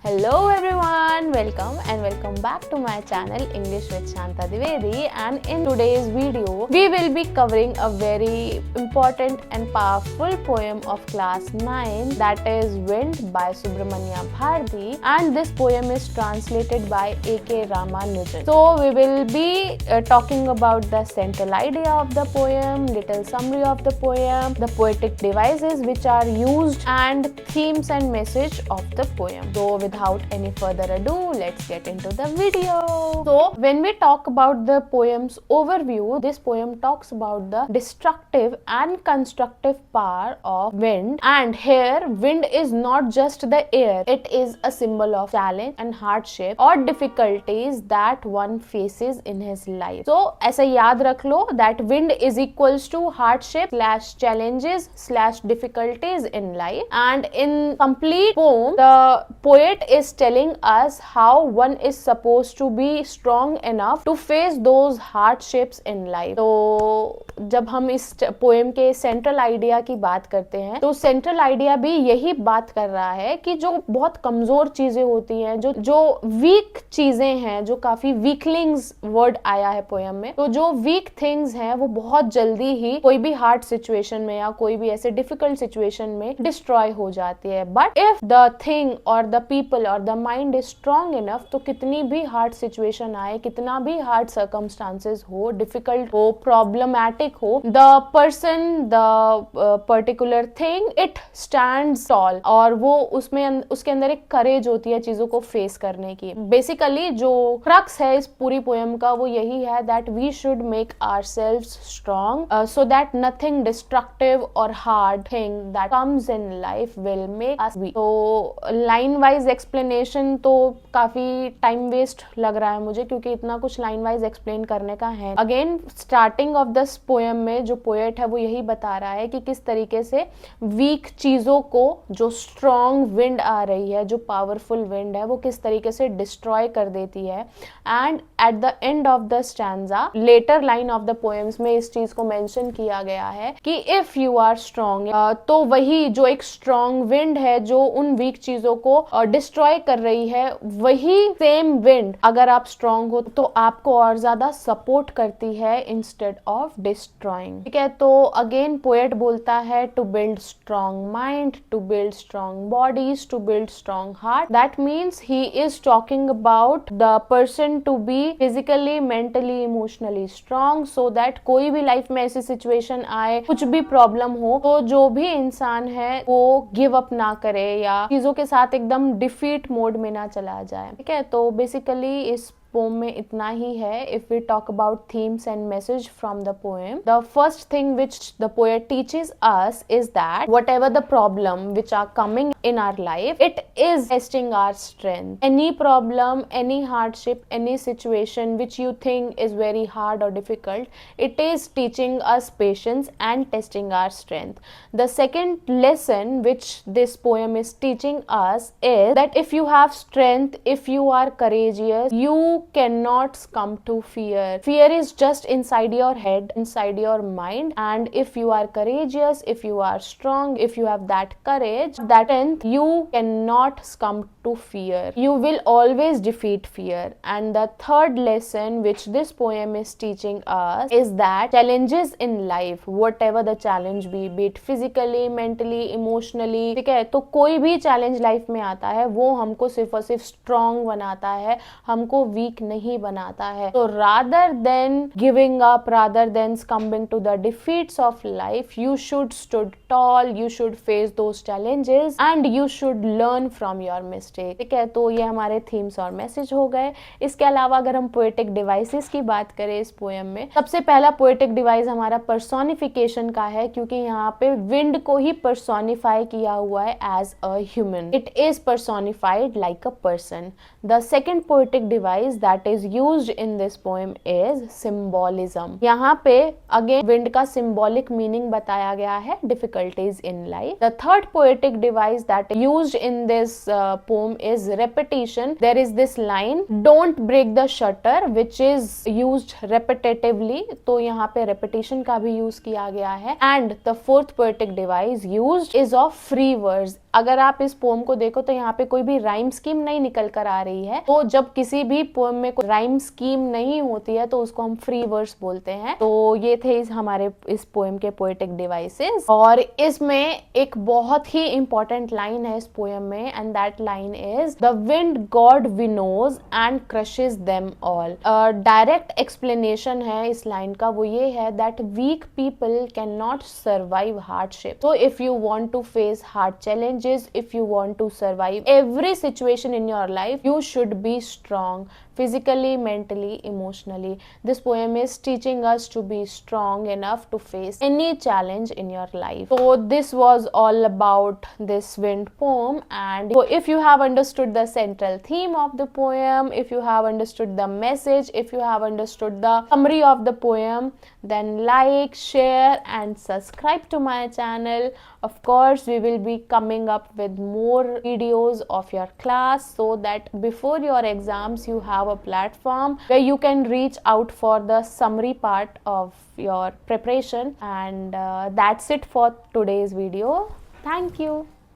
Hello everyone, welcome back to my channel English with Shanta Dwivedi, and in today's video we will be covering a very important and powerful poem of class 9, that is Wind by Subramanya Bharati, and this poem is translated by A.K. Ramanujan. So we will be talking about the central idea of the poem, little summary of the poem, the poetic devices which are used, and themes and message of the poem. So without any further ado, let's get into the video. So when we talk about the poem's overview, this poem talks about the destructive and constructive power of wind, and here wind is not just the air, it is a symbol of challenge and hardship or difficulties that one faces in his life. So ऐसा याद रख लो that wind is equals to hardship slash challenges slash difficulties in life, and in complete poem the poet is telling us how one is supposed to be strong enough to face those hardships in life. तो जब हम इस poem के central idea की बात करते हैं तो सेंट्रल आइडिया भी यही बात कर रहा है कि जो बहुत कमजोर चीजें होती हैं, जो वीक चीजें हैं, जो काफी वीकलिंग्स वर्ड आया है पोएम में, तो जो वीक थिंग्स हैं वो बहुत जल्दी ही कोई भी हार्ड सिचुएशन में या कोई भी ऐसे डिफिकल्ट सिचुएशन में डिस्ट्रॉय हो जाती है. बट इफ द थिंग और द पीपल और the mind is strong enough, तो कितनी भी हार्ड सिचुएशन आए, कितना भी हार्ड सर्कमस्टांसेस हो, डिफिकल्ट हो, प्रॉब्लमैटिक हो, the person, the particular thing, it stands tall, और वो उसमें उसके अंदर एक करेज होती है चीजों को फेस करने की. बेसिकली जो क्रक्स है इस पूरी पोएम का वो यही है that we should make ourselves strong so that nothing destructive और hard thing that comes in life will make us weak. तो लाइन वाइज एक्सप्लेनेशन तो काफी टाइम वेस्ट लग रहा है मुझे, क्योंकि इतना कुछ लाइन वाइज एक्सप्लेन करने का है. Again starting of this poem में जो पोएट है वो यही बता रहा है कि किस तरीके से वीक चीजों को जो स्ट्रॉन्ग विंड आ रही है, जो पावरफुल विंड है, वो किस तरीके से डिस्ट्रॉय कर देती है. And at the end of the stanza, later line of the poems में इस चीज को मेंशन किया गया है कि इफ यू आर स्ट्रॉन्ग, तो वही जो एक स्ट्रॉन्ग विंड है जो उन वीक चीजों को डिस्ट्रॉय कर रही है, वही सेम विंड अगर आप स्ट्रॉन्ग हो तो आपको और ज्यादा सपोर्ट करती है इंस्टेड ऑफ डिस्ट्रॉइंग. ठीक है, तो अगेन पोएट बोलता है to build strong mind, to build strong bodies, to build strong heart. That means he is talking about the person to be physically, mentally, emotionally strong, so that कोई भी life में ऐसी situation आए, कुछ भी problem हो, तो जो भी इंसान है वो गिव अप ना करे या चीजों के साथ एकदम डिफीट मोड में ना चला जाए. ठीक है, तो बेसिकली इस पोम में इतना ही है. If we talk about themes and message from the poem, the first thing which the poet teaches us is that whatever the problem which are coming in our life, it is testing our strength. Any problem, any hardship, any situation which you think is very hard or difficult, it is teaching us patience and testing our strength. The second lesson which this poem is teaching us is that if you have strength, if you are courageous, you cannot succumb to fear. Fear is just inside your head, inside your mind, and if you are courageous, if you are strong, if you have that courage, that you cannot succumb to fear. You will always defeat fear. And the third lesson which this poem is teaching us is that challenges in life, whatever the challenge be it physically, mentally, emotionally, ठीक है, तो कोई भी challenge life में आता है वो हमको सिर्फ और सिर्फ स्ट्रॉन्ग बनाता है, हमको वीक नहीं बनाता है. तो rather than giving up, rather than succumbing to the defeats of life, you should stood tall, you should face those challenges and you should learn from your mistake. ठीक है, तो ये हमारे थीम्स और मैसेज हो गए. इसके अलावा अगर हम पोएटिक डिवाइसेस की बात करें इस पोएम में, सबसे पहला पोएटिक डिवाइस हमारा पर्सोनिफिकेशन का है, क्योंकि यहाँ पे विंड को ही पर्सोनिफाई किया हुआ है as a human. It is personified like a person. The second poetic device that is used in this poem is symbolism. यहाँ पे अगेन विंड का सिंबॉलिक मीनिंग बताया गया है, difficulties in life. The third poetic device that used in this poem poem is repetition. There is this line, don't break the shutter, which is used repetitively. तो यहाँ पे repetition का भी use किया गया है. And the fourth poetic device used is of free verse. अगर आप इस पोम को देखो तो यहाँ पे कोई भी राइम स्कीम नहीं निकल कर आ रही है. तो जब किसी भी पोम में कोई राइम स्कीम नहीं होती है तो उसको हम फ्री वर्स बोलते हैं. तो ये थे हमारे इस पोएम के पोएटिक डिवाइसेस. और इसमें एक बहुत ही इंपॉर्टेंट लाइन है इस पोएम में, and that line is the wind god winnows and crushes them all. Direct explanation है इस लाइन का, वो ये है that weak people can not survive hardship. So if you want to face hard challenges, if you want to survive every situation in your life, you should be strong physically, mentally, emotionally. This poem is teaching us to be strong enough to face any challenge in your life. So this was all about this wind poem. And so if you have understood the central theme of the poem, if you have understood the message, if you have understood the summary of the poem, then like, share and subscribe to my channel. Of course, we will be coming up with more videos of your class so that before your exams you have a platform where you can reach out for the summary part of your preparation. And that's it for today's video. Thank you.